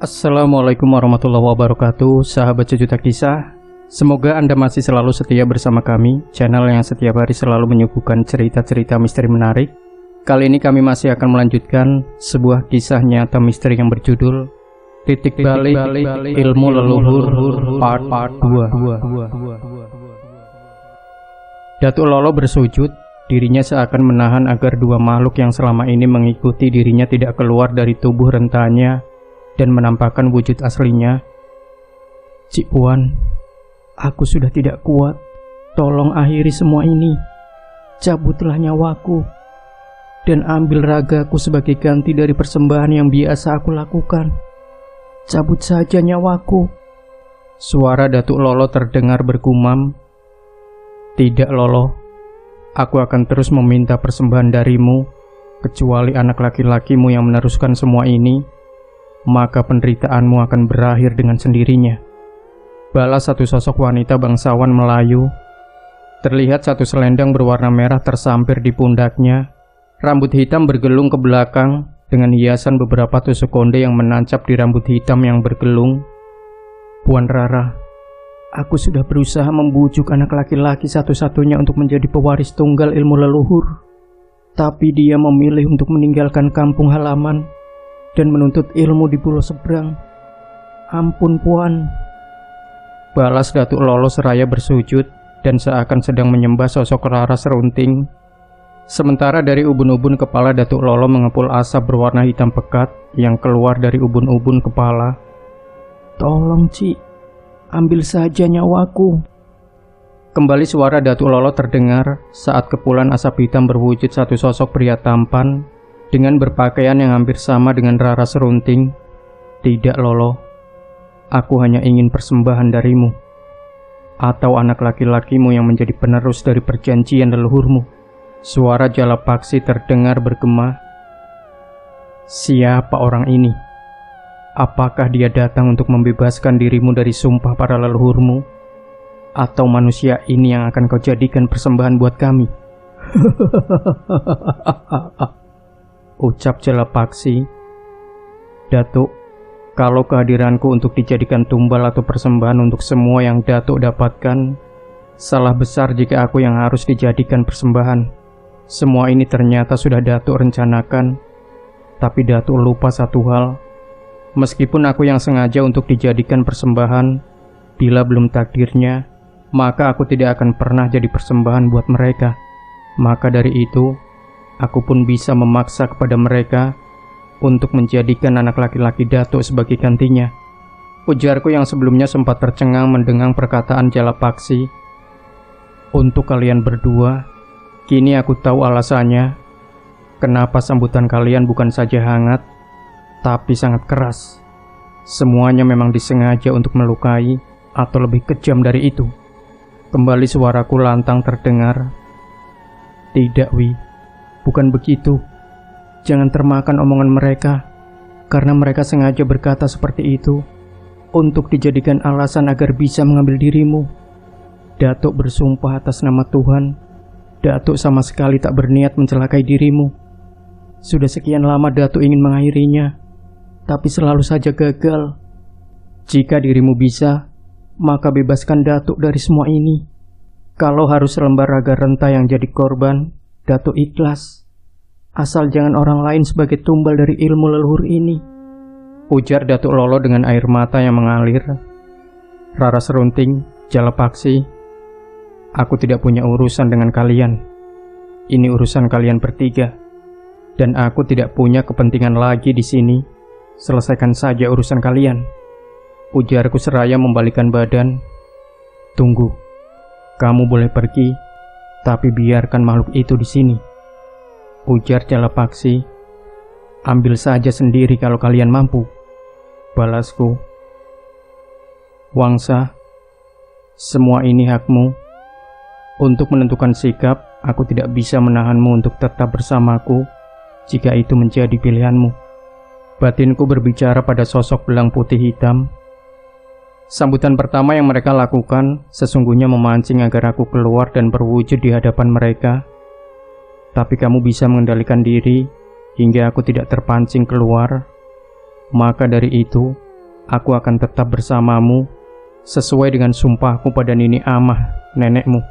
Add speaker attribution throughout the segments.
Speaker 1: Assalamualaikum warahmatullahi wabarakatuh, sahabat sejuta kisah. Semoga Anda masih selalu setia bersama kami, channel yang setiap hari selalu menyuguhkan cerita-cerita misteri menarik. Kali ini kami masih akan melanjutkan sebuah kisah nyata misteri yang berjudul Titik Balik Ilmu Leluhur Part 2. Datuk Lolo bersujud, dirinya seakan menahan agar dua makhluk yang selama ini mengikuti dirinya tidak keluar dari tubuh rentanya dan menampakkan wujud aslinya. Cik Puan, aku sudah tidak kuat. Tolong akhiri semua ini. Cabutlah nyawaku dan ambil ragaku sebagai ganti dari persembahan yang biasa aku lakukan. Cabut saja nyawaku. Suara Datuk Lolo terdengar bergumam. Tidak Lolo, aku akan terus meminta persembahan darimu, kecuali anak laki-lakimu yang meneruskan semua ini, maka penderitaanmu akan berakhir dengan sendirinya. Balas satu sosok wanita bangsawan Melayu. Terlihat satu selendang berwarna merah tersampir di pundaknya. Rambut hitam bergelung ke belakang dengan hiasan beberapa tusuk konde yang menancap di rambut hitam yang bergelung. Puan Rara, aku sudah berusaha membujuk anak laki-laki satu-satunya untuk menjadi pewaris tunggal ilmu leluhur. Tapi dia memilih untuk meninggalkan kampung halaman dan menuntut ilmu di pulau seberang. Ampun Puan. Balas Datuk Lolo seraya bersujud dan seakan sedang menyembah sosok Rara Serunting. Sementara dari ubun-ubun kepala Datuk Lolo mengepul asap berwarna hitam pekat yang keluar dari ubun-ubun kepala. Tolong Cik, ambil saja nyawaku. Kembali suara Datuk Lolo terdengar saat kepulan asap hitam berwujud satu sosok pria tampan dengan berpakaian yang hampir sama dengan Rara Serunting. Tidak Lolo, aku hanya ingin persembahan darimu, atau anak laki-lakimu yang menjadi penerus dari perjanjian leluhurmu. Suara Jalapaksi terdengar bergema. Siapa orang ini? Apakah dia datang untuk membebaskan dirimu dari sumpah para leluhurmu? Atau manusia ini yang akan kau jadikan persembahan buat kami? Ucap Jalapaksi. Datuk, kalau kehadiranku untuk dijadikan tumbal atau persembahan untuk semua yang Datuk dapatkan, salah besar jika aku yang harus dijadikan persembahan. Semua ini ternyata sudah Datuk rencanakan, tapi Datuk lupa satu hal. Meskipun aku yang sengaja untuk dijadikan persembahan, bila belum takdirnya, maka aku tidak akan pernah jadi persembahan buat mereka. Maka dari itu, aku pun bisa memaksa kepada mereka untuk menjadikan anak laki-laki Datuk sebagai gantinya. Ujarku yang sebelumnya sempat tercengang mendengar perkataan Jalapaksi. Untuk kalian berdua, kini aku tahu alasannya kenapa sambutan kalian bukan saja hangat, tapi sangat keras. Semuanya memang disengaja untuk melukai atau lebih kejam dari itu. Kembali suaraku lantang terdengar. Tidak Wi, bukan begitu. Jangan termakan omongan mereka, karena mereka sengaja berkata seperti itu untuk dijadikan alasan agar bisa mengambil dirimu. Datuk bersumpah atas nama Tuhan, Datuk sama sekali tak berniat mencelakai dirimu. Sudah sekian lama Datuk ingin mengakhirinya, tapi selalu saja gagal. Jika dirimu bisa, maka bebaskan Datuk dari semua ini. Kalau harus selembar raga renta yang jadi korban, Datuk ikhlas. Asal jangan orang lain sebagai tumbal dari ilmu leluhur ini. Ujar Datuk Lolo dengan air mata yang mengalir. Rara Serunting, Jalapaksi, aku tidak punya urusan dengan kalian. Ini urusan kalian bertiga, dan aku tidak punya kepentingan lagi di sini. Selesaikan saja urusan kalian. Ujarku seraya membalikkan badan. Tunggu, kamu boleh pergi, tapi biarkan makhluk itu di sini. Ujar Jalapaksi. Ambil saja sendiri kalau kalian mampu. Balasku. Wangsa, semua ini hakmu. Untuk menentukan sikap, aku tidak bisa menahanmu untuk tetap bersamaku jika itu menjadi pilihanmu. Batinku berbicara pada sosok belang putih hitam. Sambutan pertama yang mereka lakukan sesungguhnya memancing agar aku keluar dan berwujud di hadapan mereka. Tapi kamu bisa mengendalikan diri hingga aku tidak terpancing keluar. Maka dari itu, aku akan tetap bersamamu sesuai dengan sumpahku pada Nini Amah, nenekmu.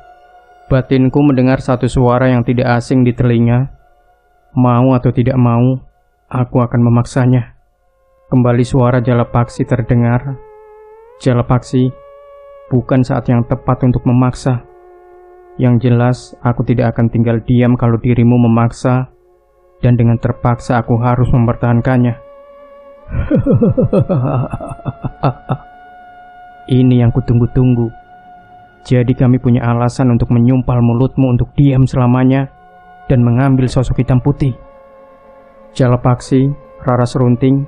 Speaker 1: Batinku mendengar satu suara yang tidak asing di telinga. Mau atau tidak mau, aku akan memaksanya. Kembali suara Jalapaksi terdengar. Jalapaksi, bukan saat yang tepat untuk memaksa. Yang jelas, aku tidak akan tinggal diam kalau dirimu memaksa, dan dengan terpaksa aku harus mempertahankannya. Ini yang kutunggu-tunggu. Jadi kami punya alasan untuk menyumpal mulutmu untuk diam selamanya dan mengambil sosok hitam putih. Jalapaksi, Rara Serunting,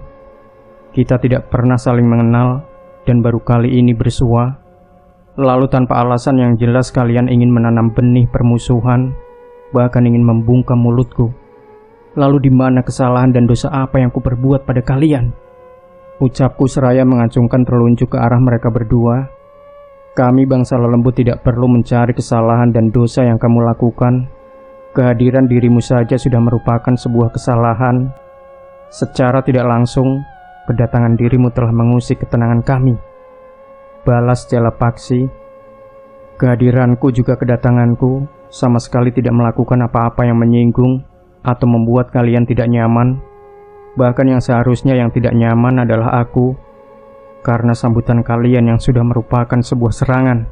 Speaker 1: kita tidak pernah saling mengenal dan baru kali ini bersua. Lalu tanpa alasan yang jelas kalian ingin menanam benih permusuhan, bahkan ingin membungkam mulutku. Lalu di mana kesalahan dan dosa apa yang kuperbuat pada kalian? Ucapku seraya mengacungkan telunjuk ke arah mereka berdua. Kami bangsa lelembut tidak perlu mencari kesalahan dan dosa yang kamu lakukan. Kehadiran dirimu saja sudah merupakan sebuah kesalahan. Secara tidak langsung, kedatangan dirimu telah mengusik ketenangan kami. Balas Jalapaksi. Kehadiranku juga kedatanganku sama sekali tidak melakukan apa-apa yang menyinggung atau membuat kalian tidak nyaman. Bahkan yang seharusnya yang tidak nyaman adalah aku, karena sambutan kalian yang sudah merupakan sebuah serangan.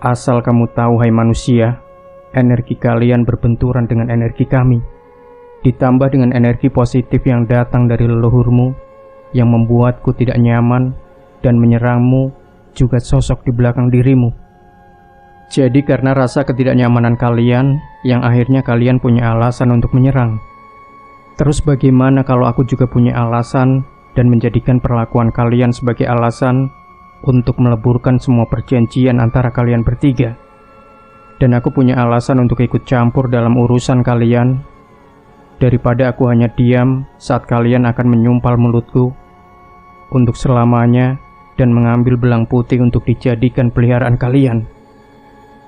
Speaker 1: Asal kamu tahu, hai manusia, energi kalian berbenturan dengan energi kami, ditambah dengan energi positif yang datang dari leluhurmu, yang membuatku tidak nyaman dan menyerangmu juga sosok di belakang dirimu. Jadi karena rasa ketidaknyamanan kalian, yang akhirnya kalian punya alasan untuk menyerang. Terus bagaimana kalau aku juga punya alasan dan menjadikan perlakuan kalian sebagai alasan untuk meleburkan semua perjanjian antara kalian bertiga? Dan aku punya alasan untuk ikut campur dalam urusan kalian, daripada aku hanya diam saat kalian akan menyumpal mulutku untuk selamanya dan mengambil belang putih untuk dijadikan peliharaan kalian.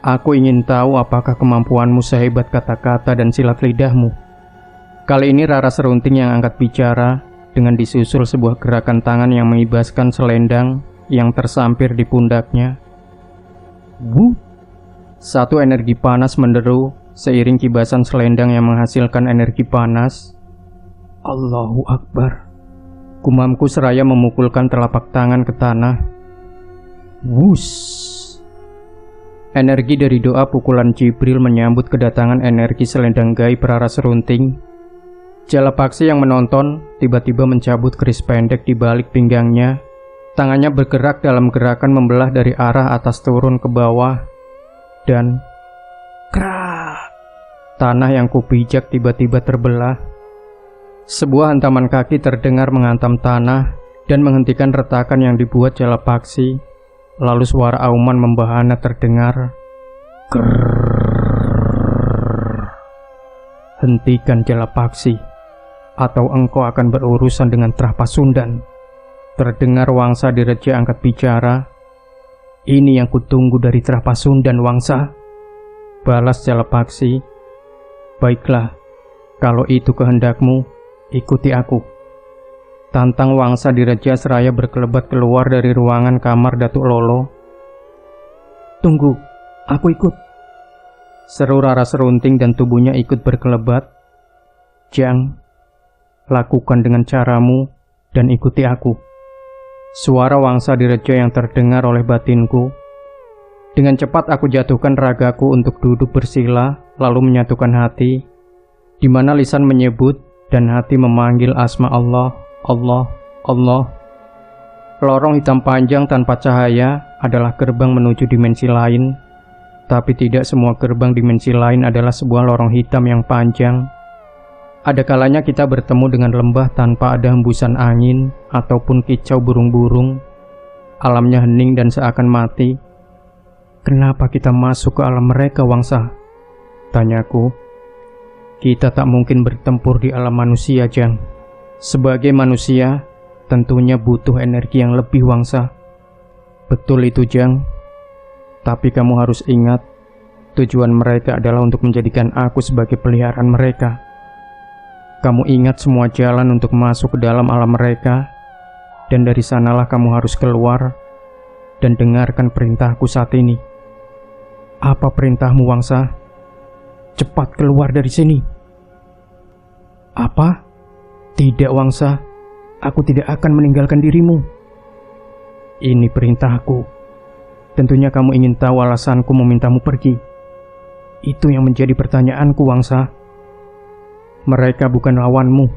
Speaker 1: Aku ingin tahu apakah kemampuanmu sehebat kata-kata dan silat lidahmu. Kali ini Rara Serunting yang angkat bicara dengan disusul sebuah gerakan tangan yang mengibaskan selendang yang tersampir di pundaknya. Wuh! Satu energi panas menderu seiring kibasan selendang yang menghasilkan energi panas. Allahu Akbar. Gumamku seraya memukulkan telapak tangan ke tanah. Wus. Energi dari doa pukulan Jibril menyambut kedatangan energi selendang gaib Rara Serunting. Jalapaksi yang menonton tiba-tiba mencabut keris pendek di balik pinggangnya. Tangannya bergerak dalam gerakan membelah dari arah atas turun ke bawah. Dan krak, tanah yang kupijak tiba-tiba terbelah. Sebuah hantaman kaki terdengar menghantam tanah dan menghentikan retakan yang dibuat Jalapaksi. Lalu suara auman membahana terdengar. Krrrr. Hentikan Jalapaksi, atau engkau akan berurusan dengan Trah Pasundan. Terdengar Wangsa Direja angkat bicara. Ini yang kutunggu dari Trah Pasundan, Wangsa. Balas Jalapaksi. Baiklah, kalau itu kehendakmu, ikuti aku. Tantang Wangsa Direja seraya berkelebat keluar dari ruangan kamar Datuk Lolo. Tunggu, aku ikut. Seru Rara Serunting dan tubuhnya ikut berkelebat. Jang, lakukan dengan caramu dan ikuti aku. Suara Wangsa Direja yang terdengar oleh batinku. Dengan cepat aku jatuhkan ragaku untuk duduk bersila, lalu menyatukan hati, di mana lisan menyebut dan hati memanggil asma Allah, Allah, Allah. Lorong hitam panjang tanpa cahaya adalah gerbang menuju dimensi lain, tapi tidak semua gerbang dimensi lain adalah sebuah lorong hitam yang panjang. Ada kalanya kita bertemu dengan lembah tanpa ada hembusan angin ataupun kicau burung-burung. Alamnya hening dan seakan mati. Kenapa kita masuk ke alam mereka, Wangsa? Tanyaku. Kita tak mungkin bertempur di alam manusia, Jang. Sebagai manusia, tentunya butuh energi yang lebih, Wangsa. Betul itu, Jang. Tapi kamu harus ingat, tujuan mereka adalah untuk menjadikan aku sebagai peliharaan mereka. Kamu ingat semua jalan untuk masuk ke dalam alam mereka, Dan dari sanalah kamu harus keluar dan dengarkan perintahku saat ini. Apa perintahmu, Wangsa? Cepat keluar dari sini. Apa? Tidak, Wangsa. Aku tidak akan meninggalkan dirimu. Ini perintahku. Tentunya kamu ingin tahu alasanku memintamu pergi. Itu yang menjadi pertanyaanku, Wangsa. Mereka bukan lawanmu.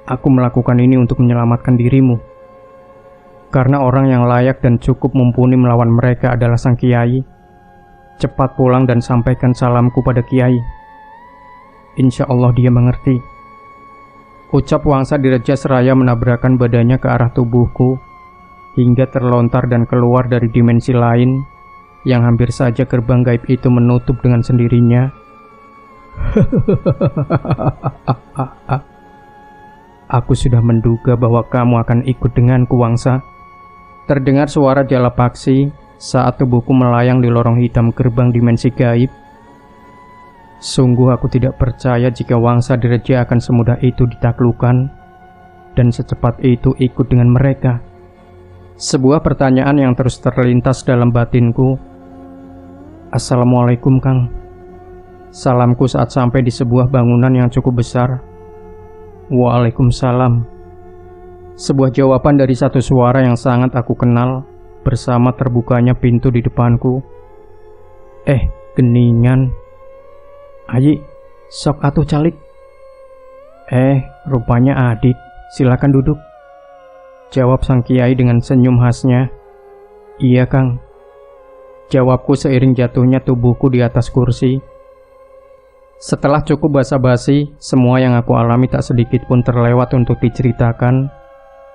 Speaker 1: Aku melakukan ini untuk menyelamatkan dirimu. Karena orang yang layak dan cukup mumpuni melawan mereka adalah sang kiai. Cepat pulang dan sampaikan salamku pada kiai. Insya Allah dia mengerti. Ucap Wangsa Direja seraya menabrakkan badannya ke arah tubuhku hingga terlontar dan keluar dari dimensi lain yang hampir saja gerbang gaib itu menutup dengan sendirinya. Aku sudah menduga bahwa kamu akan ikut denganku, Wangsa. Terdengar suara jalapaksi saat tubuhku melayang di lorong hitam gerbang dimensi gaib. Sungguh aku tidak percaya jika Wangsa Direja akan semudah itu ditaklukkan dan secepat itu ikut dengan mereka. Sebuah pertanyaan yang terus terlintas dalam batinku. Assalamualaikum, Kang. Salamku saat sampai di sebuah bangunan yang cukup besar. Waalaikumsalam. Sebuah jawaban dari satu suara yang sangat aku kenal bersama terbukanya pintu di depanku. Geningan. Ayi, sok atuh calik. Rupanya Adit. Silakan duduk. Jawab sang kiai dengan senyum khasnya. Iya, Kang. Jawabku seiring jatuhnya tubuhku di atas kursi. Setelah cukup basa-basi, semua yang aku alami tak sedikit pun terlewat untuk diceritakan,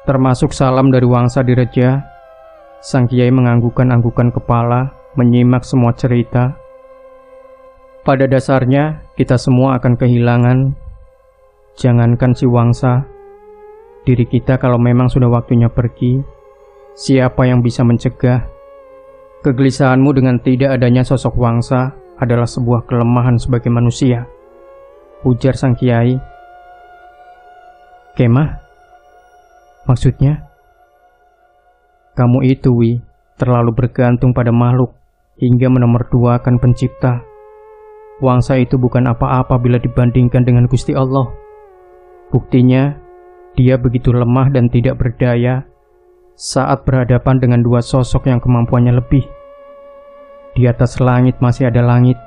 Speaker 1: termasuk salam dari Wangsa Direja. Sang kiai menganggukkan-anggukan kepala, menyimak semua cerita. Pada dasarnya, kita semua akan kehilangan. Jangankan si Wangsa, diri kita kalau memang sudah waktunya pergi, siapa yang bisa mencegah? Kegelisahanmu dengan tidak adanya sosok Wangsa adalah sebuah kelemahan sebagai manusia, ujar sang kiai. Kemah? Maksudnya? Kamu itu, Wi, terlalu bergantung pada makhluk hingga menomorduakan pencipta. Wangsa itu bukan apa-apa bila dibandingkan dengan Gusti Allah. Buktinya, dia begitu lemah dan tidak berdaya saat berhadapan dengan dua sosok yang kemampuannya lebih. Di atas langit masih ada langit,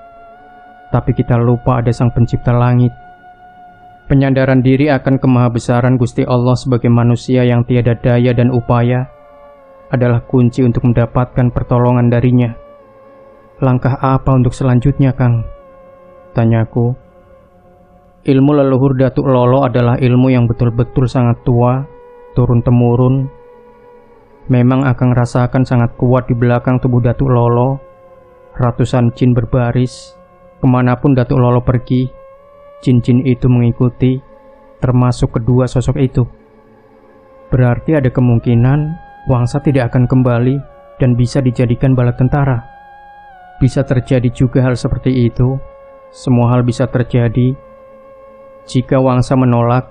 Speaker 1: tapi kita lupa ada sang pencipta langit. Penyandaran diri akan kemahabesaran Gusti Allah sebagai manusia yang tiada daya dan upaya adalah kunci untuk mendapatkan pertolongan darinya. Langkah apa untuk selanjutnya, Kang? Tanyaku. Ilmu leluhur Datuk Lolo adalah ilmu yang betul-betul sangat tua, turun-temurun. Memang Akang rasakan sangat kuat di belakang tubuh Datuk Lolo. Ratusan jin berbaris. Kemanapun Datuk Lolo pergi, jin-jin itu mengikuti, termasuk kedua sosok itu. Berarti ada kemungkinan Wangsa tidak akan kembali dan bisa dijadikan bala tentara. Bisa terjadi juga hal seperti itu. Semua hal bisa terjadi. Jika Wangsa menolak,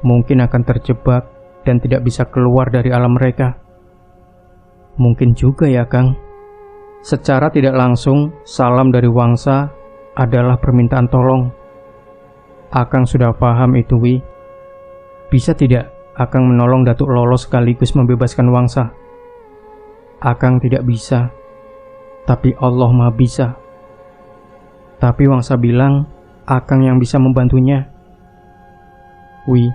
Speaker 1: mungkin akan terjebak dan tidak bisa keluar dari alam mereka. Mungkin juga ya, Kang. Secara tidak langsung, salam dari Wangsa adalah permintaan tolong. Akang sudah paham itu, Wi. Bisa tidak Akang menolong Datuk Lolo sekaligus membebaskan Wangsa? Akang tidak bisa, tapi Allah Maha bisa. Tapi Wangsa bilang Akang yang bisa membantunya. Wi,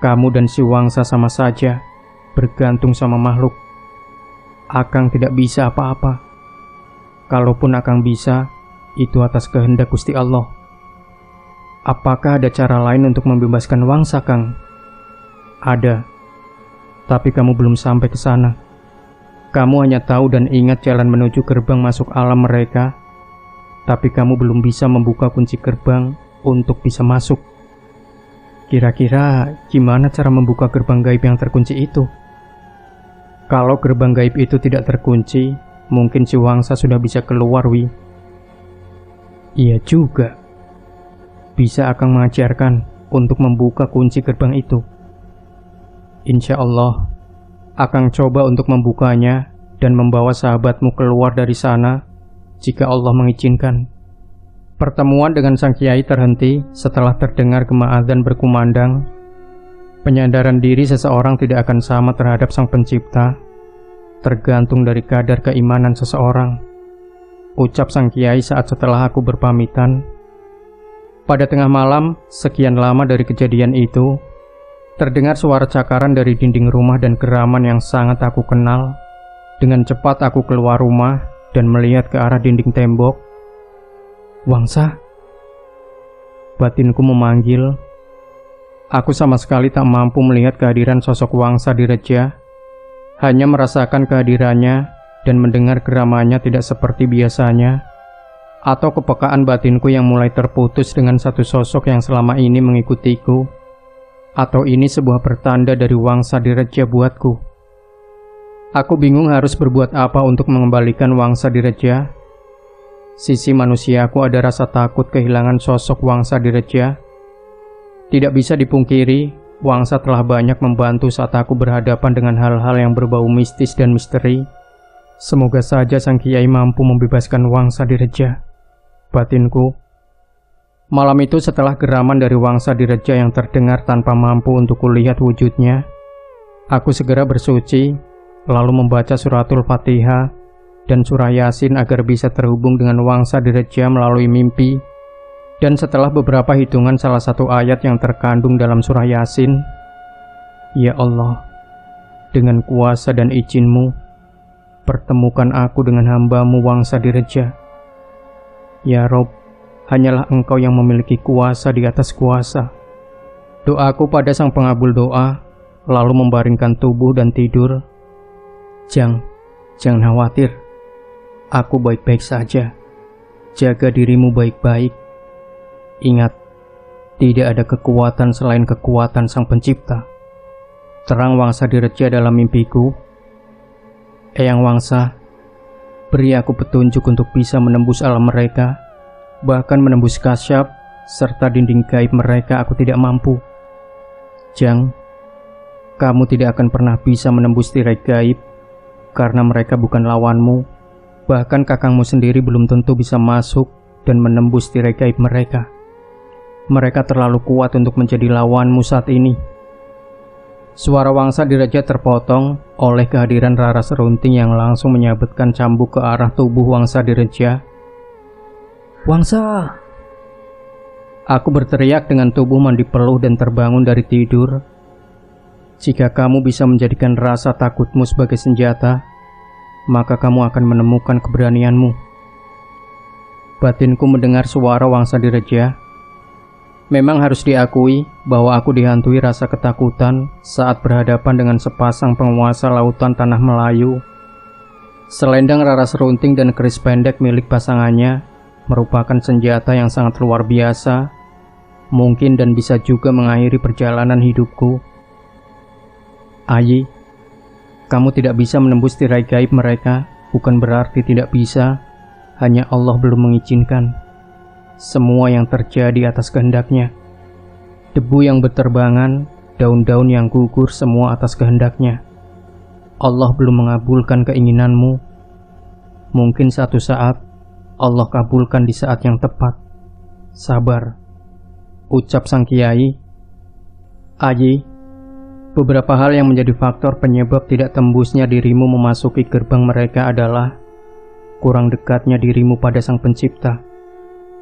Speaker 1: kamu dan si Wangsa sama saja bergantung sama makhluk. Akang tidak bisa apa-apa. Kalaupun Akang bisa, itu atas kehendak Gusti Allah. Apakah ada cara lain untuk membebaskan Wangsa, Kang? Ada, tapi kamu belum sampai ke sana. Kamu hanya tahu dan ingat jalan menuju gerbang masuk alam mereka, tapi kamu belum bisa membuka kunci gerbang untuk bisa masuk. Kira-kira gimana cara membuka gerbang gaib yang terkunci itu? Kalau gerbang gaib itu tidak terkunci, mungkin si Wangsa sudah bisa keluar, Wi. Iya juga. Bisa Akang mengajarkan untuk membuka kunci gerbang itu. Insya Allah, Akang coba untuk membukanya dan membawa sahabatmu keluar dari sana jika Allah mengizinkan. Pertemuan dengan sang kiai terhenti setelah terdengar gema adzan berkumandang. Penyadaran diri seseorang tidak akan sama terhadap sang pencipta, tergantung dari kadar keimanan seseorang, ucap sang kiai saat setelah aku berpamitan. Pada tengah malam, sekian lama dari kejadian itu, terdengar suara cakaran dari dinding rumah dan geraman yang sangat aku kenal. Dengan cepat aku keluar rumah dan melihat ke arah dinding tembok. Wangsa? Batinku memanggil. Aku sama sekali tak mampu melihat kehadiran sosok Wangsa di Reja. Hanya merasakan kehadirannya dan mendengar geramannya tidak seperti biasanya. Atau kepekaan batinku yang mulai terputus dengan satu sosok yang selama ini mengikutiku. Atau ini sebuah pertanda dari Wangsa di Reja buatku. Aku bingung harus berbuat apa untuk mengembalikan Wangsa di Reja. Sisi manusiaku ada rasa takut kehilangan sosok Wangsa di Reja. Tidak bisa dipungkiri, Wangsa telah banyak membantu saat aku berhadapan dengan hal-hal yang berbau mistis dan misteri. Semoga saja sang kiai mampu membebaskan Wangsa di Reja, batinku. Malam itu setelah geraman dari Wangsa di Reja yang terdengar tanpa mampu untuk kulihat wujudnya, aku segera bersuci, lalu membaca suratul Fatihah dan surah Yasin agar bisa terhubung dengan Wangsa di Reja melalui mimpi. Dan setelah beberapa hitungan salah satu ayat yang terkandung dalam surah Yasin, Ya Allah, dengan kuasa dan izin-Mu, pertemukan aku dengan hamba-Mu Wangsa di Reja. Ya Rob, hanyalah Engkau yang memiliki kuasa di atas kuasa. Doaku pada sang pengabul doa, lalu membaringkan tubuh dan tidur. Jangan khawatir. Aku baik-baik saja. Jaga dirimu baik-baik. Ingat, tidak ada kekuatan selain kekuatan sang pencipta. Terang Wangsa di Reja dalam mimpiku. Eyang Wangsa, beri aku petunjuk untuk bisa menembus alam mereka. Bahkan menembus kasyaf serta dinding gaib mereka aku tidak mampu. Jang, kamu tidak akan pernah bisa menembus tirai gaib karena mereka bukan lawanmu. Bahkan kakangmu sendiri belum tentu bisa masuk dan menembus tirai gaib mereka. Mereka terlalu kuat untuk menjadi lawanmu saat ini. Suara Wangsa di Reja terpotong oleh kehadiran Rara Serunting yang langsung menyabetkan cambuk ke arah tubuh Wangsa di Reja. Wangsa! Aku berteriak dengan tubuh mandi peluh dan terbangun dari tidur. Jika kamu bisa menjadikan rasa takutmu sebagai senjata, maka kamu akan menemukan keberanianmu. Batinku mendengar suara Wangsa di Reja. Memang harus diakui bahwa aku dihantui rasa ketakutan saat berhadapan dengan sepasang penguasa lautan tanah Melayu. Selendang Rara Serunting dan keris pendek milik pasangannya merupakan senjata yang sangat luar biasa, mungkin dan bisa juga mengakhiri perjalanan hidupku. Ayi, kamu tidak bisa menembus tirai gaib mereka, bukan berarti tidak bisa, hanya Allah belum mengizinkan. Semua yang terjadi atas kehendaknya. Debu yang berterbangan, daun-daun yang gugur, semua atas kehendaknya. Allah belum mengabulkan keinginanmu. Mungkin satu saat Allah kabulkan di saat yang tepat. Sabar, ucap sang kiai. Aji, beberapa hal yang menjadi faktor penyebab tidak tembusnya dirimu memasuki gerbang mereka adalah kurang dekatnya dirimu pada sang pencipta,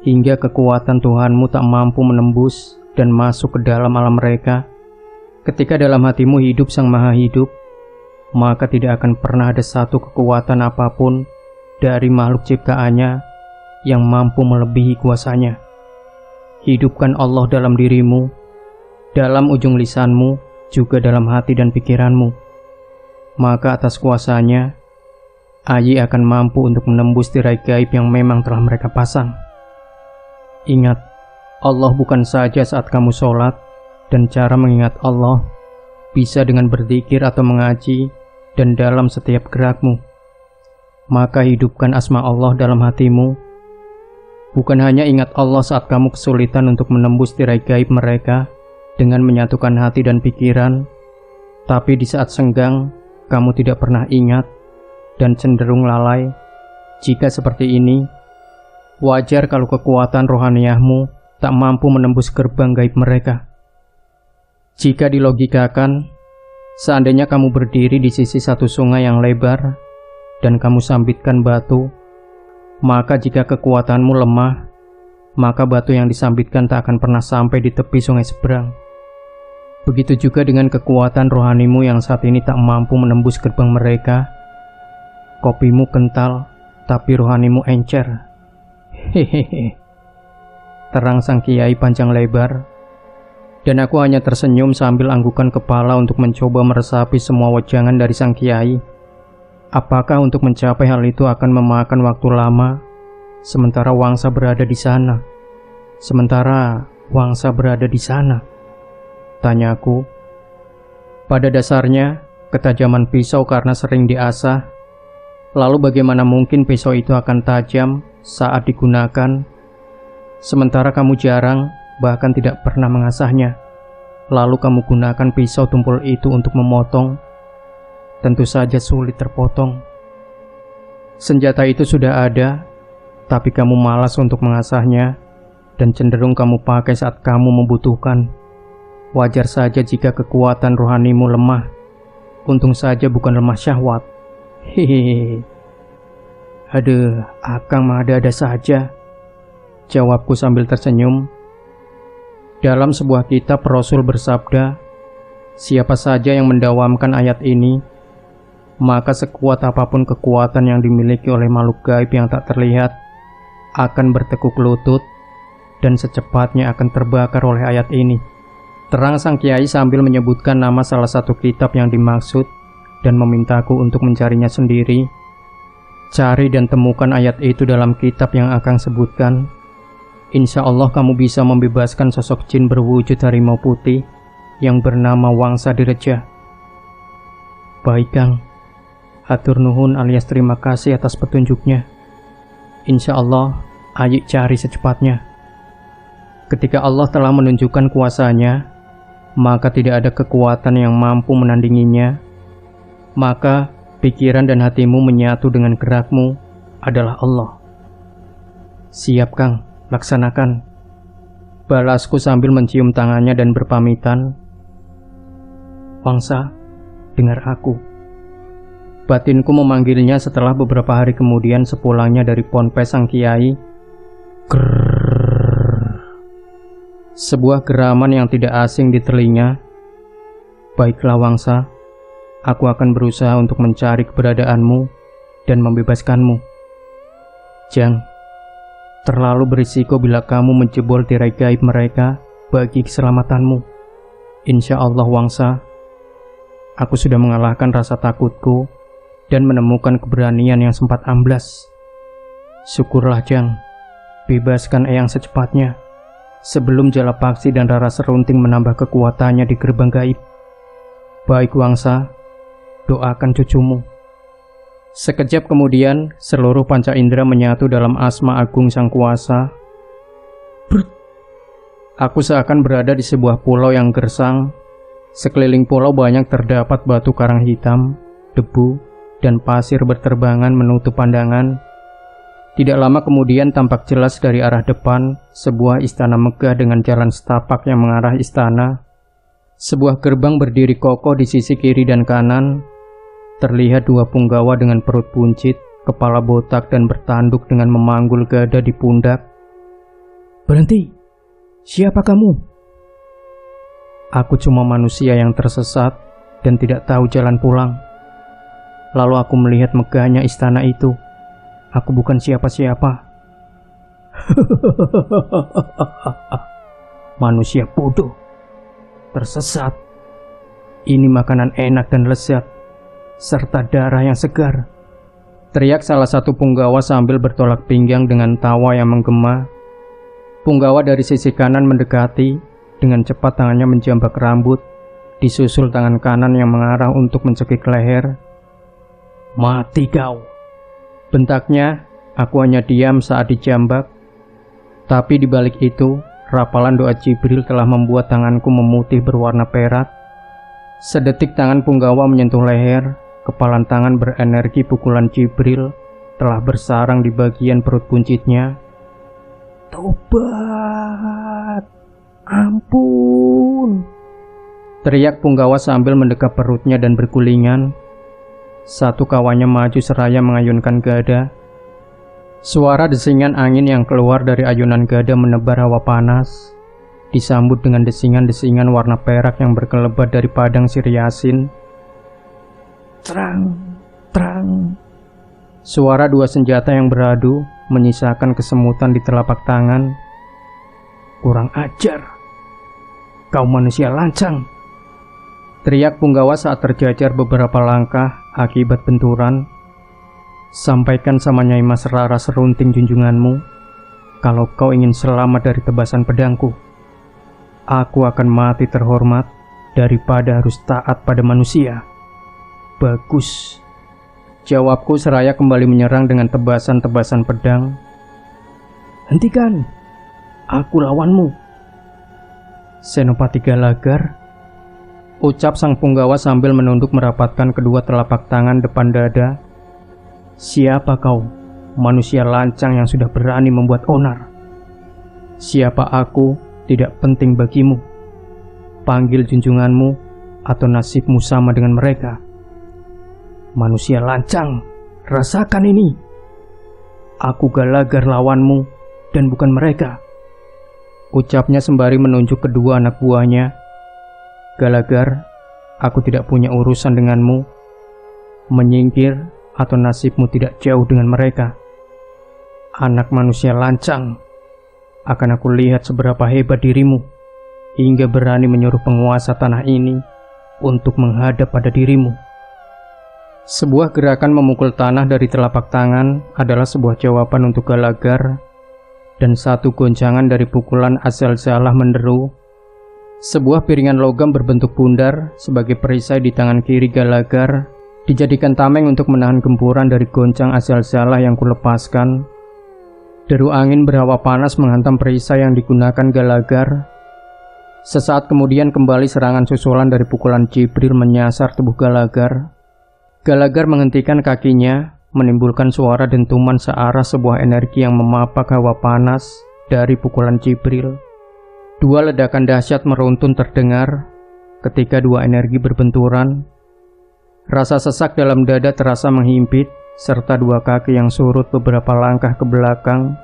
Speaker 1: hingga kekuatan Tuhanmu tak mampu menembus dan masuk ke dalam alam mereka. Ketika dalam hatimu hidup Sang Maha Hidup, maka tidak akan pernah ada satu kekuatan apapun dari makhluk ciptaannya yang mampu melebihi kuasanya. Hidupkan Allah dalam dirimu, dalam ujung lisanmu, juga dalam hati dan pikiranmu. Maka atas kuasanya, Ayi akan mampu untuk menembus tirai gaib yang memang telah mereka pasang. Ingat, Allah bukan saja saat kamu sholat, dan cara mengingat Allah bisa dengan berzikir atau mengaji dan dalam setiap gerakmu. Maka hidupkan asma Allah dalam hatimu. Bukan hanya ingat Allah saat kamu kesulitan untuk menembus tirai gaib mereka dengan menyatukan hati dan pikiran, tapi di saat senggang, kamu tidak pernah ingat dan cenderung lalai. Jika seperti ini, wajar kalau kekuatan rohaniyahmu tak mampu menembus gerbang gaib mereka. Jika dilogikakan, seandainya kamu berdiri di sisi satu sungai yang lebar dan kamu sambitkan batu, maka jika kekuatanmu lemah, maka batu yang disambitkan tak akan pernah sampai di tepi sungai seberang. Begitu juga dengan kekuatan rohanimu yang saat ini tak mampu menembus gerbang mereka. Kopimu kental, tapi rohanimu encer. Hehehe. Terang sang kiai panjang lebar, dan aku hanya tersenyum sambil anggukan kepala untuk mencoba meresapi semua wejangan dari sang kiai. Apakah untuk mencapai hal itu akan memakan waktu lama, sementara Wangsa berada di sana? Tanyaku. Pada dasarnya, ketajaman pisau karena sering diasah. Lalu bagaimana mungkin pisau itu akan tajam saat digunakan, sementara kamu jarang, bahkan tidak pernah mengasahnya. Lalu kamu gunakan pisau tumpul itu untuk memotong. Tentu saja sulit terpotong. Senjata itu sudah ada, tapi kamu malas untuk mengasahnya, dan cenderung kamu pakai saat kamu membutuhkan. Wajar saja jika kekuatan rohanimu lemah. Untung saja bukan lemah syahwat. Hehehe. Aduh, akang mah ada-ada saja, jawabku sambil tersenyum. Dalam sebuah kitab Rasul bersabda, siapa saja yang mendawamkan ayat ini, maka sekuat apapun kekuatan yang dimiliki oleh makhluk gaib yang tak terlihat akan bertekuk lutut dan secepatnya akan terbakar oleh ayat ini. Terang sang kiai sambil menyebutkan nama salah satu kitab yang dimaksud dan memintaku untuk mencarinya sendiri. Cari dan temukan ayat itu dalam kitab yang akan sebutkan. Insya Allah kamu bisa membebaskan sosok jin berwujud harimau putih yang bernama Wangsa Direja. Baik Kang, hatur nuhun alias terima kasih atas petunjuknya. Insya Allah, ayo cari secepatnya. Ketika Allah telah menunjukkan kuasanya, maka tidak ada kekuatan yang mampu menandinginya. Maka pikiran dan hatimu menyatu dengan gerakmu adalah Allah. Siap Kang, laksanakan. Balasku sambil mencium tangannya dan berpamitan. Wangsa, dengar aku. Batinku memanggilnya setelah beberapa hari kemudian sepulangnya dari ponpes sang kiai. Grrrr. Sebuah geraman yang tidak asing di telinga. Baiklah Wangsa, aku akan berusaha untuk mencari keberadaanmu dan membebaskanmu. Jang, terlalu berisiko bila kamu menjebol tirai gaib mereka bagi keselamatanmu. Insya Allah Wangsa, aku sudah mengalahkan rasa takutku dan menemukan keberanian yang sempat amblas. Syukurlah Jang, bebaskan Eyang secepatnya, sebelum jala paksi dan rara serunting menambah kekuatannya di gerbang gaib. Baik Wangsa, doakan cucumu. Sekejap kemudian, seluruh panca indera menyatu dalam asma agung sang kuasa. Brut. Aku seakan berada di sebuah pulau yang gersang. Sekeliling pulau banyak terdapat batu karang hitam, debu, dan pasir berterbangan menutup pandangan. Tidak lama kemudian tampak jelas dari arah depan sebuah istana megah dengan jalan setapak yang mengarah istana. Sebuah gerbang berdiri kokoh di sisi kiri dan kanan. Terlihat dua punggawa dengan perut buncit, kepala botak dan bertanduk dengan memanggul gada di pundak. Berhenti! Siapa kamu? Aku cuma manusia yang tersesat dan tidak tahu jalan pulang. Lalu aku melihat megahnya istana itu. Aku bukan siapa-siapa. Manusia bodoh, tersesat. Ini makanan enak dan lezat, serta darah yang segar. Teriak salah satu punggawa sambil bertolak pinggang dengan tawa yang menggema. Punggawa dari sisi kanan mendekati, dengan cepat tangannya menjambak rambut, disusul tangan kanan yang mengarah untuk mencekik leher. Mati kau! Bentaknya. Aku hanya diam saat dijambak. Tapi di balik itu, rapalan doa Jibril telah membuat tanganku memutih berwarna perak. Sedetik tangan punggawa menyentuh leher, kepalan tangan berenergi pukulan Jibril telah bersarang di bagian perut buncitnya. "Tobat! Ampun!" teriak Punggawa sambil mendekap perutnya dan bergulingan. Satu kawannya maju seraya mengayunkan gada. Suara desingan angin yang keluar dari ayunan gada menebar hawa panas, disambut dengan desingan-desingan warna perak yang berkelebat dari padang Siryasin. Terang, terang. Suara dua senjata yang beradu menyisakan kesemutan di telapak tangan. "Kurang ajar, kau manusia lancang!" teriak Punggawa saat terjajar beberapa langkah akibat benturan. "Sampaikan sama Nyai Mas Rara Serunting junjunganmu, kalau kau ingin selamat dari tebasan pedangku. Aku akan mati terhormat daripada harus taat pada manusia." "Bagus," jawabku seraya kembali menyerang dengan tebasan-tebasan pedang. "Hentikan, aku lawanmu." "Senopati Galagar," ucap sang Punggawa sambil menunduk merapatkan kedua telapak tangan depan dada. "Siapa kau, manusia lancang yang sudah berani membuat onar? Siapa aku tidak penting bagimu. Panggil junjunganmu atau nasibmu sama dengan mereka. Manusia lancang, rasakan ini. Aku Galagar lawanmu dan bukan mereka," ucapnya sembari menunjuk kedua anak buahnya. "Galagar, aku tidak punya urusan denganmu. Menyingkir atau nasibmu tidak jauh dengan mereka. Anak manusia lancang, akan aku lihat seberapa hebat dirimu hingga berani menyuruh penguasa tanah ini untuk menghadap pada dirimu." Sebuah gerakan memukul tanah dari telapak tangan adalah sebuah jawaban untuk Galagar, dan satu goncangan dari pukulan Azalzalah menderu. Sebuah piringan logam berbentuk bundar sebagai perisai di tangan kiri Galagar dijadikan tameng untuk menahan gempuran dari goncang Azalzalah yang kulepaskan. Deru angin berhawa panas menghantam perisai yang digunakan Galagar. Sesaat kemudian kembali serangan susulan dari pukulan Jibril menyasar tubuh Galagar. Galagar menghentikan kakinya, menimbulkan suara dentuman searah sebuah energi yang memapak hawa panas dari pukulan Jibril. Dua ledakan dahsyat meruntun terdengar ketika dua energi berbenturan. Rasa sesak dalam dada terasa menghimpit, serta dua kaki yang surut beberapa langkah ke belakang,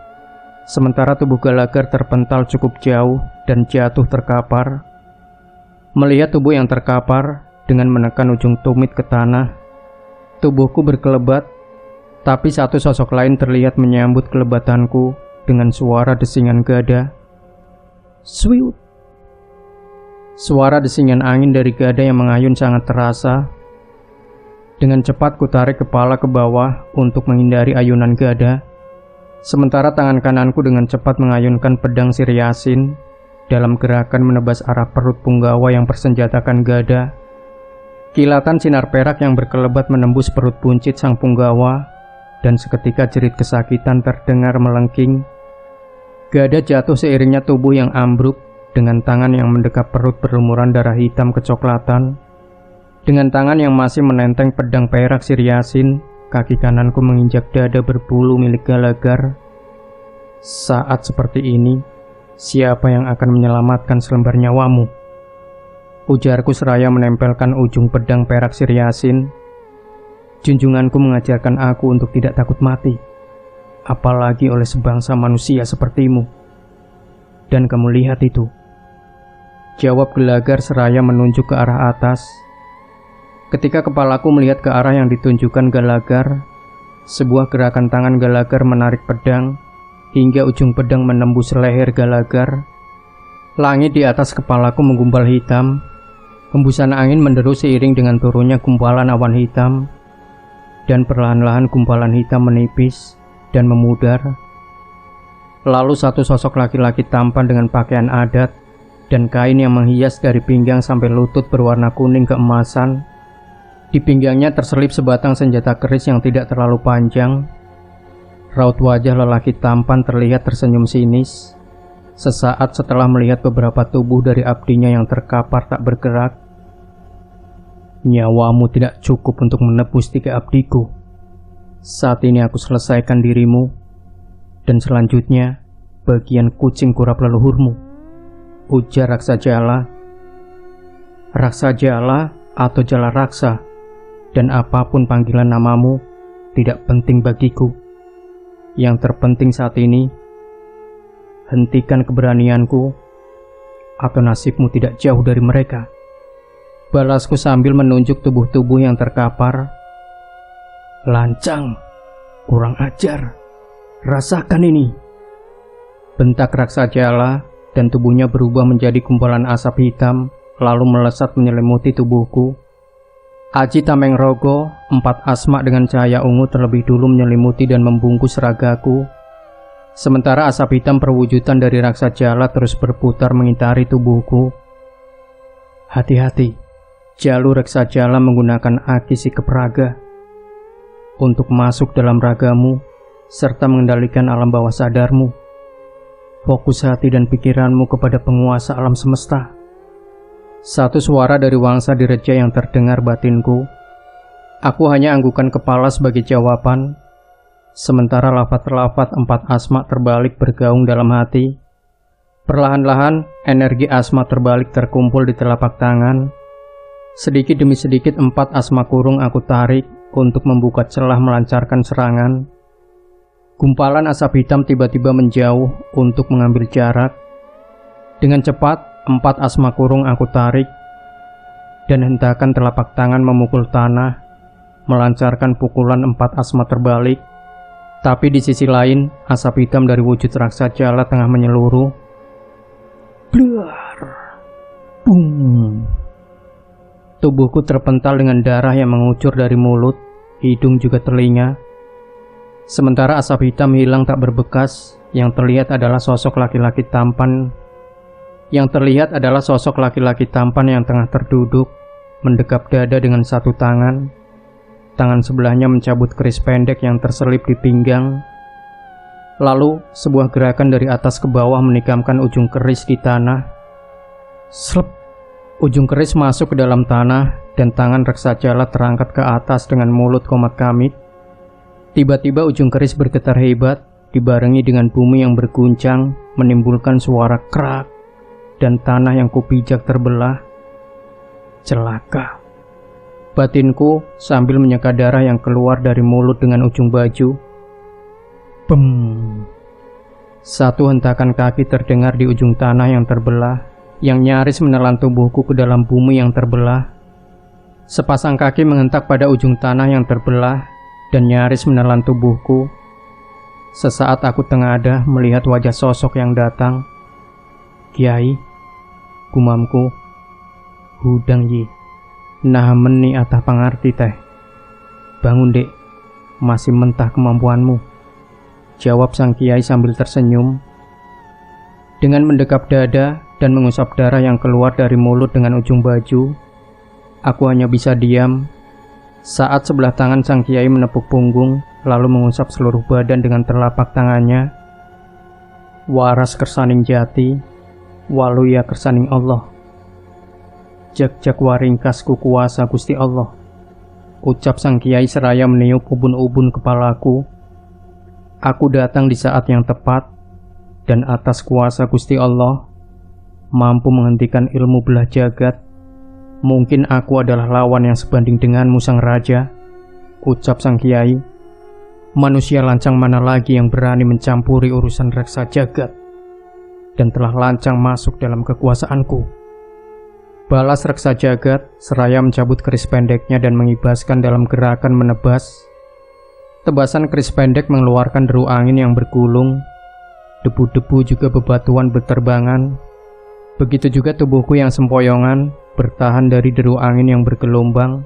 Speaker 1: sementara tubuh Galagar terpental cukup jauh dan jatuh terkapar. Melihat tubuh yang terkapar dengan menekan ujung tumit ke tanah, tubuhku berkelebat, tapi satu sosok lain terlihat menyambut kelebatanku dengan suara desingan gada. Swiut! Suara desingan angin dari gada yang mengayun sangat terasa. Dengan cepat kutarik kepala ke bawah untuk menghindari ayunan gada, sementara tangan kananku dengan cepat mengayunkan pedang Siryasin dalam gerakan menebas arah perut Punggawa yang bersenjatakan gada. Kilatan sinar perak yang berkelebat menembus perut buncit sang Punggawa, dan seketika jerit kesakitan terdengar melengking. Gada jatuh seiringnya tubuh yang ambruk, dengan tangan yang mendekap perut berlumuran darah hitam kecoklatan. Dengan tangan yang masih menenteng pedang perak Siryasin, kaki kananku menginjak dada berbulu milik Galagar. Saat seperti ini, siapa yang akan menyelamatkan selembar nyawamu? Ujarku seraya menempelkan ujung pedang perak Siryasin. Junjunganku mengajarkan aku untuk tidak takut mati, apalagi oleh sebangsa manusia sepertimu. Dan kamu lihat itu, jawab Galagar seraya menunjuk ke arah atas. Ketika kepalaku melihat ke arah yang ditunjukkan Galagar, sebuah gerakan tangan Galagar menarik pedang hingga ujung pedang menembus leher Galagar. Langit di atas kepalaku menggumpal hitam. Hembusan angin menderu seiring dengan turunnya gumpalan awan hitam, dan perlahan-lahan gumpalan hitam menipis dan memudar. Lalu satu sosok laki-laki tampan dengan pakaian adat dan kain yang menghias dari pinggang sampai lutut berwarna kuning keemasan. Di pinggangnya terselip sebatang senjata keris yang tidak terlalu panjang. Raut wajah lelaki tampan terlihat tersenyum sinis. Sesaat setelah melihat beberapa tubuh dari abdinya yang terkapar tak bergerak. Nyawamu tidak cukup untuk menebus 3 abdiku. Saat ini aku selesaikan dirimu, dan selanjutnya bagian kucing kurap leluhurmu, ujar Raksa Jala. Raksa Jala atau Jala Raksa, dan apapun panggilan namamu tidak penting bagiku. Yang terpenting saat ini, hentikan keberanianku atau nasibmu tidak jauh dari mereka. Balasku sambil menunjuk tubuh-tubuh yang terkapar. Lancang, kurang ajar, rasakan ini. Bentak Raksa Jala dan tubuhnya berubah menjadi gumpalan asap hitam lalu melesat menyelimuti tubuhku. Aji Tameng Rogo, 4 asma dengan cahaya ungu terlebih dulu menyelimuti dan membungkus ragaku. Sementara asap hitam perwujudan dari Raksa Jala terus berputar mengitari tubuhku. Hati-hati, jalur Raksa Jala menggunakan aki sikap raga untuk masuk dalam ragamu serta mengendalikan alam bawah sadarmu. Fokus hati dan pikiranmu kepada penguasa alam semesta. Satu suara dari Wangsa Direja yang terdengar batinku. Aku hanya anggukan kepala sebagai jawaban, sementara lafaz-lafaz 4 asma terbalik bergaung dalam hati. Perlahan-lahan energi asma terbalik terkumpul di telapak tangan. Sedikit demi sedikit 4 asma kurung aku tarik untuk membuka celah melancarkan serangan. Gumpalan asap hitam tiba-tiba menjauh untuk mengambil jarak. Dengan cepat 4 asma kurung aku tarik dan hentakan telapak tangan memukul tanah, melancarkan pukulan 4 asma terbalik. Tapi di sisi lain, asap hitam dari wujud Raksa Jala tengah menyeluruh. Blar, bung. Tubuhku terpental dengan darah yang mengucur dari mulut, hidung juga telinga. Sementara asap hitam hilang tak berbekas, yang terlihat adalah sosok laki-laki tampan. Yang tengah terduduk, mendekap dada dengan satu tangan. Tangan sebelahnya mencabut keris pendek yang terselip di pinggang. Lalu, sebuah gerakan dari atas ke bawah menikamkan ujung keris di tanah. Slep. Ujung keris masuk ke dalam tanah dan tangan Raksa Jala terangkat ke atas dengan mulut komat kamit. Tiba-tiba ujung keris bergetar hebat, dibarengi dengan bumi yang berguncang, menimbulkan suara krak, dan tanah yang kupijak terbelah. Celaka, batinku sambil menyeka darah yang keluar dari mulut dengan ujung baju. Bem. Satu hentakan kaki terdengar di ujung tanah yang terbelah, yang nyaris menelan tubuhku ke dalam bumi yang terbelah. Sepasang kaki mengentak pada ujung tanah yang terbelah dan nyaris menelan tubuhku. Sesaat aku tengadah melihat wajah sosok yang datang. Kiai, gumamku. Hudang Yi, nah meni atah pangarti teh. Bangun dek, masih mentah kemampuanmu, jawab sang kiai sambil tersenyum. Dengan mendekap dada dan mengusap darah yang keluar dari mulut dengan ujung baju, aku hanya bisa diam saat sebelah tangan sang kiai menepuk punggung lalu mengusap seluruh badan dengan telapak tangannya. Waras kersaning jati, waluya kersaning Allah. Jak-jak waringkas ku kuasa Gusti Allah, ucap sang kiai seraya meniup ubun-ubun kepalaku. Aku datang di saat yang tepat, dan atas kuasa Gusti Allah mampu menghentikan ilmu belah jagat. Mungkin aku adalah lawan yang sebanding denganmu sang raja, ucap sang kiai. Manusia lancang mana lagi yang berani mencampuri urusan reksa jagat dan telah lancang masuk dalam kekuasaanku, balas reksa jagat seraya mencabut keris pendeknya dan mengibaskan dalam gerakan menebas. Tebasan keris pendek mengeluarkan deru angin yang bergulung. Debu-debu juga bebatuan berterbangan. Begitu juga tubuhku yang sempoyongan bertahan dari deru angin yang bergelombang.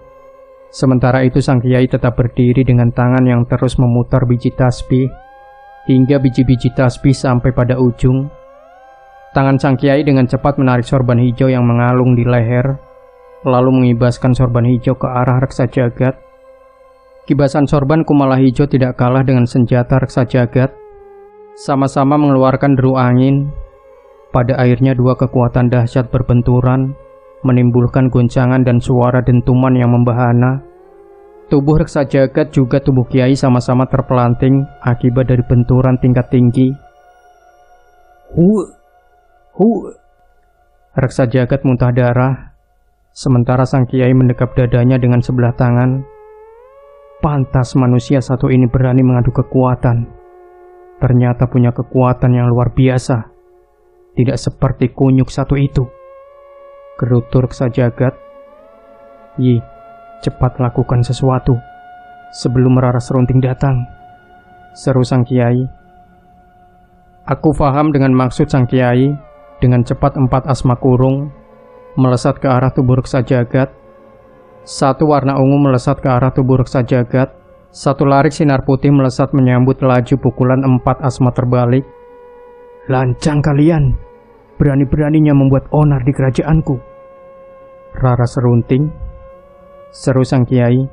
Speaker 1: Sementara itu sang kiai tetap berdiri dengan tangan yang terus memutar biji tasbih hingga biji-biji tasbih sampai pada ujung. Tangan sang kiai dengan cepat menarik sorban hijau yang mengalung di leher, lalu mengibaskan sorban hijau ke arah reksa jagat. Kibasan sorban kumala hijau tidak kalah dengan senjata reksa jagat. Sama-sama mengeluarkan deru angin. Pada akhirnya dua kekuatan dahsyat berbenturan, menimbulkan goncangan dan suara dentuman yang membahana. Tubuh reksa jagat juga tubuh Kiai sama-sama terpelanting akibat dari benturan tingkat tinggi. Reksa jagat muntah darah, sementara sang Kiai mendekap dadanya dengan sebelah tangan. Pantas manusia satu ini berani mengadu kekuatan. Ternyata punya kekuatan yang luar biasa. Tidak seperti kunyuk satu itu. Gerutu reksa jagat. Yi, cepat lakukan sesuatu sebelum Rara Serunting datang, seru sang Kiai. Aku faham dengan maksud sang Kiai. Dengan cepat 4 asma kurung melesat ke arah tubuh reksa jagat. Satu warna ungu melesat ke arah tubuh reksa jagat. Satu larik sinar putih melesat menyambut laju pukulan 4 asma terbalik. Lancang kalian, berani-beraninya membuat onar di kerajaanku, Rara Serunting, seru sang Kiai.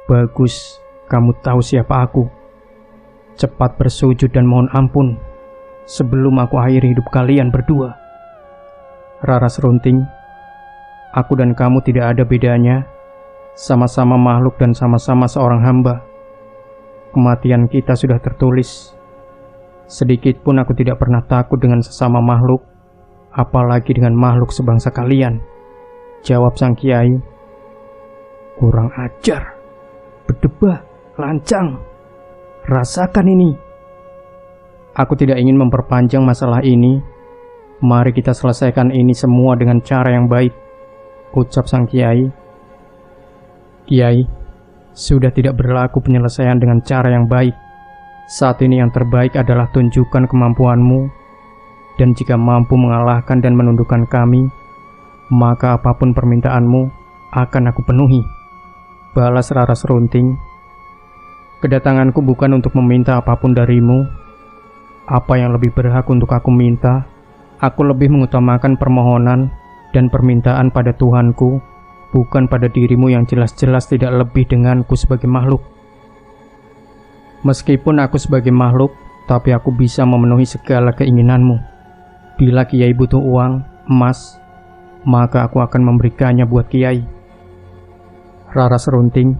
Speaker 1: Bagus, kamu tahu siapa aku. Cepat bersujud dan mohon ampun sebelum aku akhiri hidup kalian berdua. Rara Serunting, aku dan kamu tidak ada bedanya. Sama-sama makhluk dan sama-sama seorang hamba. Kematian kita sudah tertulis. Sedikit pun aku tidak pernah takut dengan sesama makhluk, apalagi dengan makhluk sebangsa kalian, jawab sang Kiai. Kurang ajar, berdebah, lancang. Rasakan ini. Aku tidak ingin memperpanjang masalah ini. Mari kita selesaikan ini semua dengan cara yang baik, ucap sang Kiai. Kiai, sudah tidak berlaku penyelesaian dengan cara yang baik. Saat ini yang terbaik adalah tunjukkan kemampuanmu, dan jika mampu mengalahkan dan menundukkan kami, maka apapun permintaanmu akan aku penuhi, balas Rara Serunting. Kedatanganku bukan untuk meminta apapun darimu. Apa yang lebih berhak untuk aku minta, aku lebih mengutamakan permohonan dan permintaan pada Tuhanku, bukan pada dirimu yang jelas-jelas tidak lebih denganku sebagai makhluk. Meskipun aku sebagai makhluk, tapi aku bisa memenuhi segala keinginanmu. Bila Kiai butuh uang, emas, maka aku akan memberikannya buat Kiai. Rara Serunting,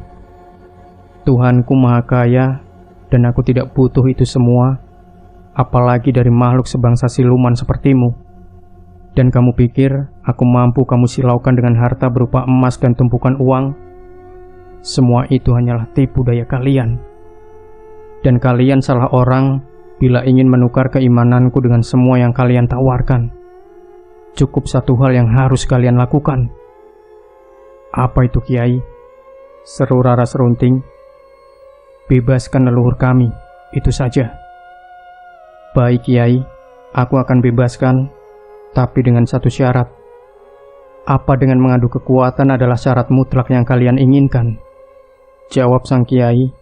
Speaker 1: Tuhanku Maha Kaya, dan aku tidak butuh itu semua, apalagi dari makhluk sebangsa siluman sepertimu. Dan kamu pikir aku mampu kamu silaukan dengan harta berupa emas dan tumpukan uang? Semua itu hanyalah tipu daya kalian. Dan kalian salah orang bila ingin menukar keimananku dengan semua yang kalian tawarkan. Cukup satu hal yang harus kalian lakukan. Apa itu, Kiai? Seru Rara Serunting. Bebaskan leluhur kami, itu saja. Baik Kiai, aku akan bebaskan, tapi dengan satu syarat. Apa dengan mengadu kekuatan adalah syarat mutlak yang kalian inginkan? Jawab sang Kiai.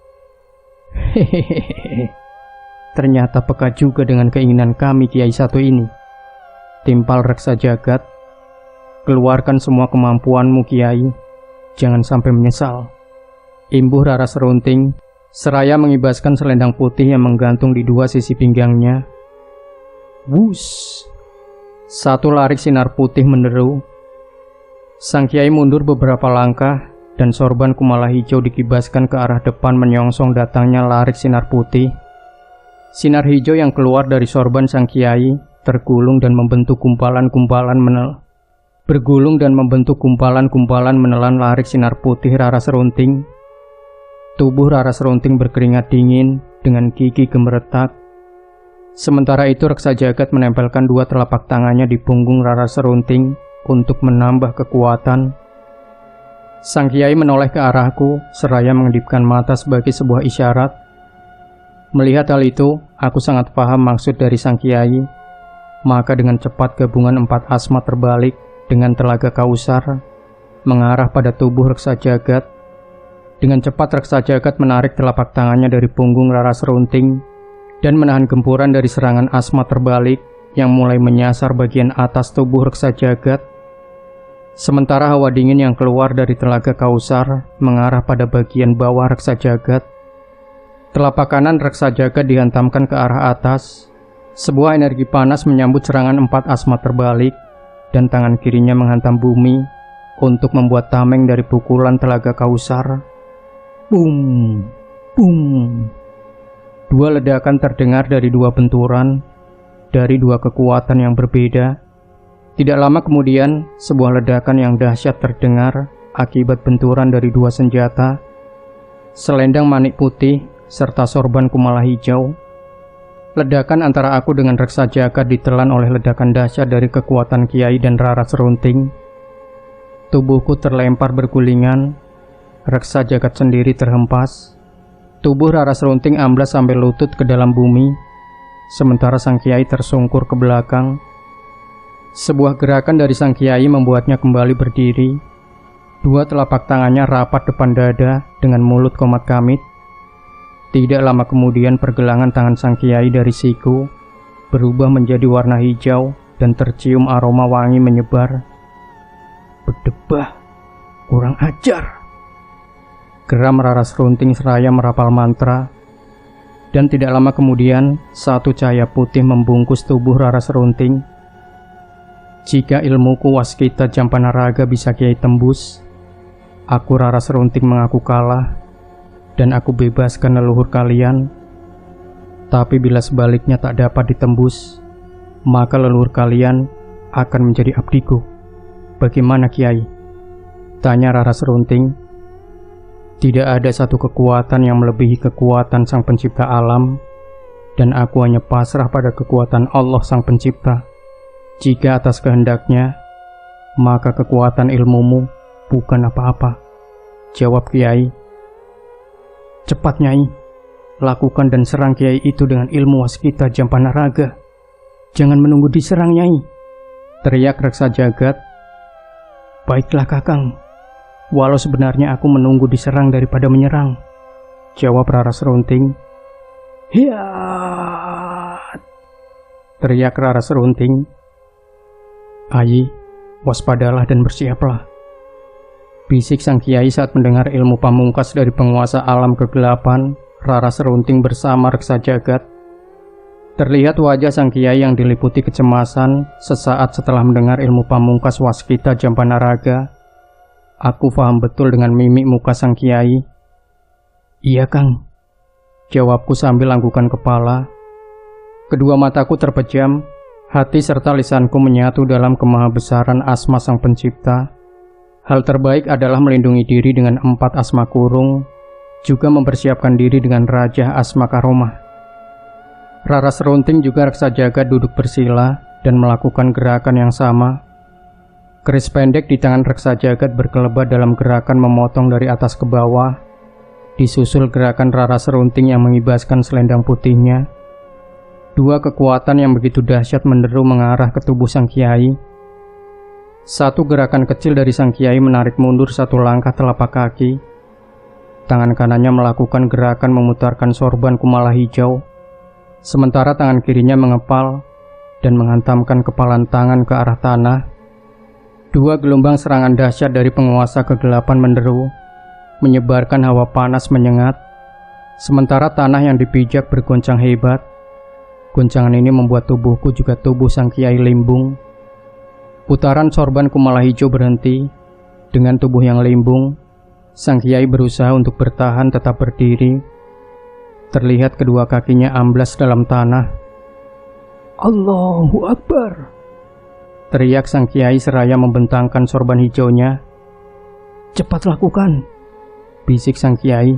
Speaker 1: Hehehe, ternyata peka juga dengan keinginan kami Kiai satu ini. Timpal reksa jagat. Keluarkan semua kemampuanmu Kiai, jangan sampai menyesal, imbuh Rara Serunting, seraya mengibaskan selendang putih yang menggantung di dua sisi pinggangnya. Wush! Satu larik sinar putih menderu. Sang Kiai mundur beberapa langkah, dan sorban kumala hijau dikibaskan ke arah depan menyongsong datangnya larik sinar putih. Sinar hijau yang keluar dari sorban sang Kiai tergulung dan membentuk gumpalan-gumpalan menelan larik sinar putih Rara Serunting. Tubuh Rara Serunting berkeringat dingin dengan gigi gemeretak. Sementara itu reksa jagat menempelkan 2 telapak tangannya di punggung Rara Serunting untuk menambah kekuatan. Sang Kiai menoleh ke arahku seraya mengedipkan mata sebagai sebuah isyarat. Melihat hal itu, aku sangat paham maksud dari sang Kiai. Maka dengan cepat gabungan 4 asma terbalik dengan telaga kausar mengarah pada tubuh reksa jagat. Dengan cepat reksa jagat menarik telapak tangannya dari punggung Rara Serunting dan menahan gempuran dari serangan asma terbalik yang mulai menyasar bagian atas tubuh reksa jagat. Sementara hawa dingin yang keluar dari telaga kausar mengarah pada bagian bawah reksa jagat. Telapak kanan reksa jagat dihantamkan ke arah atas. Sebuah energi panas menyambut serangan 4 asma terbalik. dan tangan kirinya menghantam bumi untuk membuat tameng dari pukulan telaga kausar. Bum, bum. Dua ledakan terdengar dari dua benturan, dari dua kekuatan yang berbeda. Tidak lama kemudian, sebuah ledakan yang dahsyat terdengar akibat benturan dari dua senjata, selendang manik putih, serta sorban kumala hijau. Ledakan antara aku dengan Reksa Jagat ditelan oleh ledakan dahsyat dari kekuatan Kiai dan Rara Serunting. Tubuhku terlempar bergulingan, Reksa Jagat sendiri terhempas. Tubuh Rara Serunting amblas sampai lutut ke dalam bumi, sementara sang Kiai tersungkur ke belakang. Sebuah gerakan dari sang Kiai membuatnya kembali berdiri. Dua telapak tangannya rapat depan dada dengan mulut komat kamit. Tidak lama kemudian pergelangan tangan sang Kiai dari siku berubah menjadi warna hijau dan tercium aroma wangi menyebar. Berdebah, kurang ajar. Geram Rara Serunting seraya merapal mantra. Dan tidak lama kemudian satu cahaya putih membungkus tubuh Rara Serunting. Jika ilmuku Waskita Jampanaraga bisa Kiai tembus, aku Rara Serunting mengaku kalah dan aku bebaskan leluhur kalian. Tapi bila sebaliknya tak dapat ditembus, maka leluhur kalian akan menjadi abdiku. Bagaimana Kiai? Tanya Rara Serunting. Tidak ada satu kekuatan yang melebihi kekuatan Sang Pencipta alam, dan aku hanya pasrah pada kekuatan Allah Sang Pencipta. Jika atas kehendaknya, maka kekuatan ilmumu bukan apa-apa, jawab Kiai. Cepat Nyai, lakukan dan serang Kiai itu dengan ilmu Waskita Jampanaraga. Jangan menunggu diserang Nyai, teriak Reksa Jagat. Baiklah Kakang, walau sebenarnya aku menunggu diserang daripada menyerang, jawab Rara Serunting. Hiat, teriak Rara Serunting. Ayi, waspadalah dan bersiaplah, bisik sang Kiai saat mendengar ilmu pamungkas dari penguasa alam kegelapan, Rara Serunting bersama Reksa Jagat. Terlihat wajah sang Kiai yang diliputi kecemasan sesaat setelah mendengar ilmu pamungkas Waskita Jampanaraga. Aku paham betul dengan mimik muka sang Kiai. Iya Kang, jawabku sambil anggukan kepala. Kedua mataku terpejam, hati serta lisanku menyatu dalam kemahabesaran asma Sang Pencipta. Hal terbaik adalah melindungi diri dengan 4 asma kurung, juga mempersiapkan diri dengan Raja Asma Karomah. Rara Serunting juga Reksa Jagat duduk bersila dan melakukan gerakan yang sama. Keris pendek di tangan Reksa Jagat berkelebat dalam gerakan memotong dari atas ke bawah, disusul gerakan Rara Serunting yang mengibaskan selendang putihnya. Dua kekuatan yang begitu dahsyat menderu mengarah ke tubuh sang Kiai. Satu gerakan kecil dari sang Kiai menarik mundur 1 langkah telapak kaki. Tangan kanannya melakukan gerakan memutarkan sorban kumala hijau, sementara tangan kirinya mengepal dan menghantamkan kepalan tangan ke arah tanah. Dua gelombang serangan dahsyat dari penguasa kegelapan menderu, menyebarkan hawa panas menyengat, sementara tanah yang dipijak bergoncang hebat. Goncangan ini membuat tubuhku juga tubuh sang Kiai limbung. Putaran sorban kumala hijau berhenti. Dengan tubuh yang limbung, sang Kiai berusaha untuk bertahan tetap berdiri. Terlihat kedua kakinya amblas dalam tanah. Allahu Akbar, teriak sang Kiai seraya membentangkan sorban hijaunya. Cepat lakukan, bisik sang Kiai.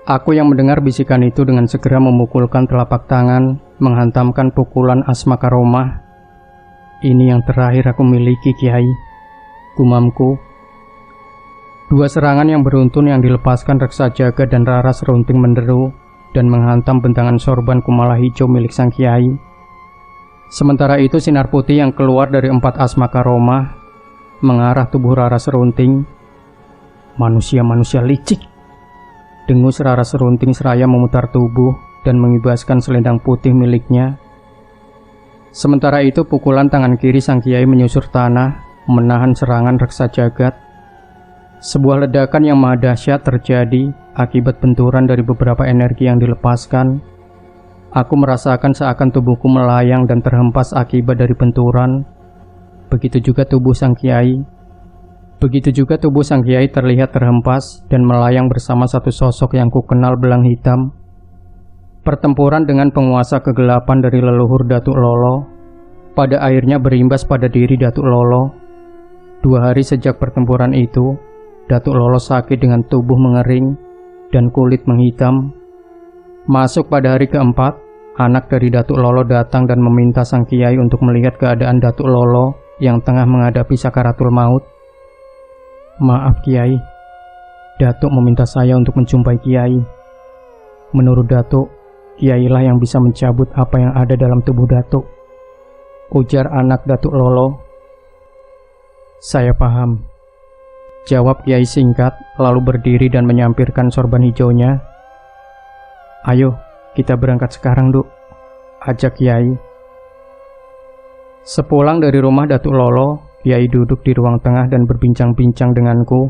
Speaker 1: Aku yang mendengar bisikan itu dengan segera memukulkan telapak tangan, menghantamkan pukulan Asma Karomah. Ini yang terakhir aku miliki Kiai, gumamku. Dua serangan yang beruntun yang dilepaskan Reksa Jagat dan Rara Serunting menderu dan menghantam bentangan sorban kumala hijau milik sang Kiai. Sementara itu sinar putih yang keluar dari 4 Asma Karomah mengarah tubuh Rara Serunting. Manusia-manusia licik, dengus Rara Serunting seraya memutar tubuh dan mengibaskan selendang putih miliknya. Sementara itu pukulan tangan kiri sang Kiai menyusur tanah, menahan serangan Reksa Jagat. Sebuah ledakan yang maha dahsyat terjadi akibat benturan dari beberapa energi yang dilepaskan. Aku merasakan seakan tubuhku melayang dan terhempas akibat dari benturan. Begitu juga tubuh sang kiai. Begitu juga tubuh sang kiai terlihat terhempas dan melayang bersama satu sosok yang kukenal belang hitam. Pertempuran dengan penguasa kegelapan dari leluhur Datuk Lolo pada akhirnya berimbas pada diri Datuk Lolo. 2 hari sejak pertempuran itu, Datuk Lolo sakit dengan tubuh mengering dan kulit menghitam. Masuk pada hari keempat, anak dari Datuk Lolo datang dan meminta sang kiai untuk melihat keadaan Datuk Lolo yang tengah menghadapi sakaratul maut. Maaf kiai, Datuk meminta saya untuk menjumpai kiai. Menurut Datuk, kiailah yang bisa mencabut apa yang ada dalam tubuh Datuk, ujar anak Datuk Lolo. Saya paham, jawab kiai singkat, lalu berdiri dan menyampirkan sorban hijaunya. Ayo, kita berangkat sekarang, Duk, ajak kiai. Sepulang dari rumah Datuk Lolo, kiai duduk di ruang tengah dan berbincang-bincang denganku.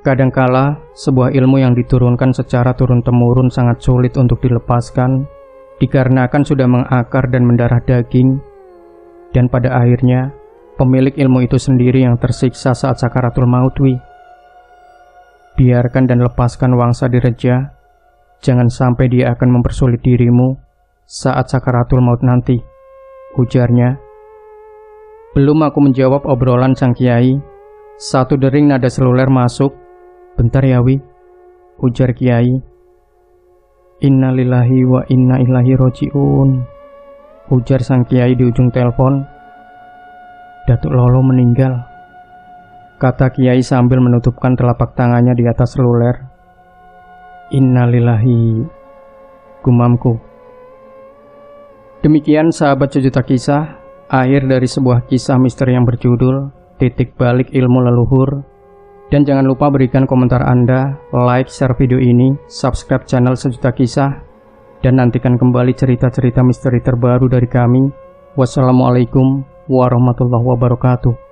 Speaker 1: Kadangkala, sebuah ilmu yang diturunkan secara turun-temurun sangat sulit untuk dilepaskan, dikarenakan sudah mengakar dan mendarah daging, dan pada akhirnya, pemilik ilmu itu sendiri yang tersiksa saat sakaratul maut. Biarkan dan lepaskan Wangsa Direja, jangan sampai dia akan mempersulit dirimu saat sakaratul maut nanti, ujarnya. Belum aku menjawab obrolan sang kiai, satu dering nada seluler masuk. Bentar ya Wi, ujar kiai. Innalillahi wa inna ilaihi roji'un, ujar sang kiai di ujung telepon. Datuk Lolo meninggal, kata kiai sambil menutupkan telapak tangannya di atas seluler. Innalillahi, gumamku. Demikian sahabat sejuta kisah, akhir dari sebuah kisah misteri yang berjudul Titik Balik Ilmu Leluhur. Dan jangan lupa berikan komentar Anda, like, share video ini, subscribe channel Sejuta Kisah, dan nantikan kembali cerita-cerita misteri terbaru dari kami. Wassalamualaikum warahmatullahi wabarakatuh.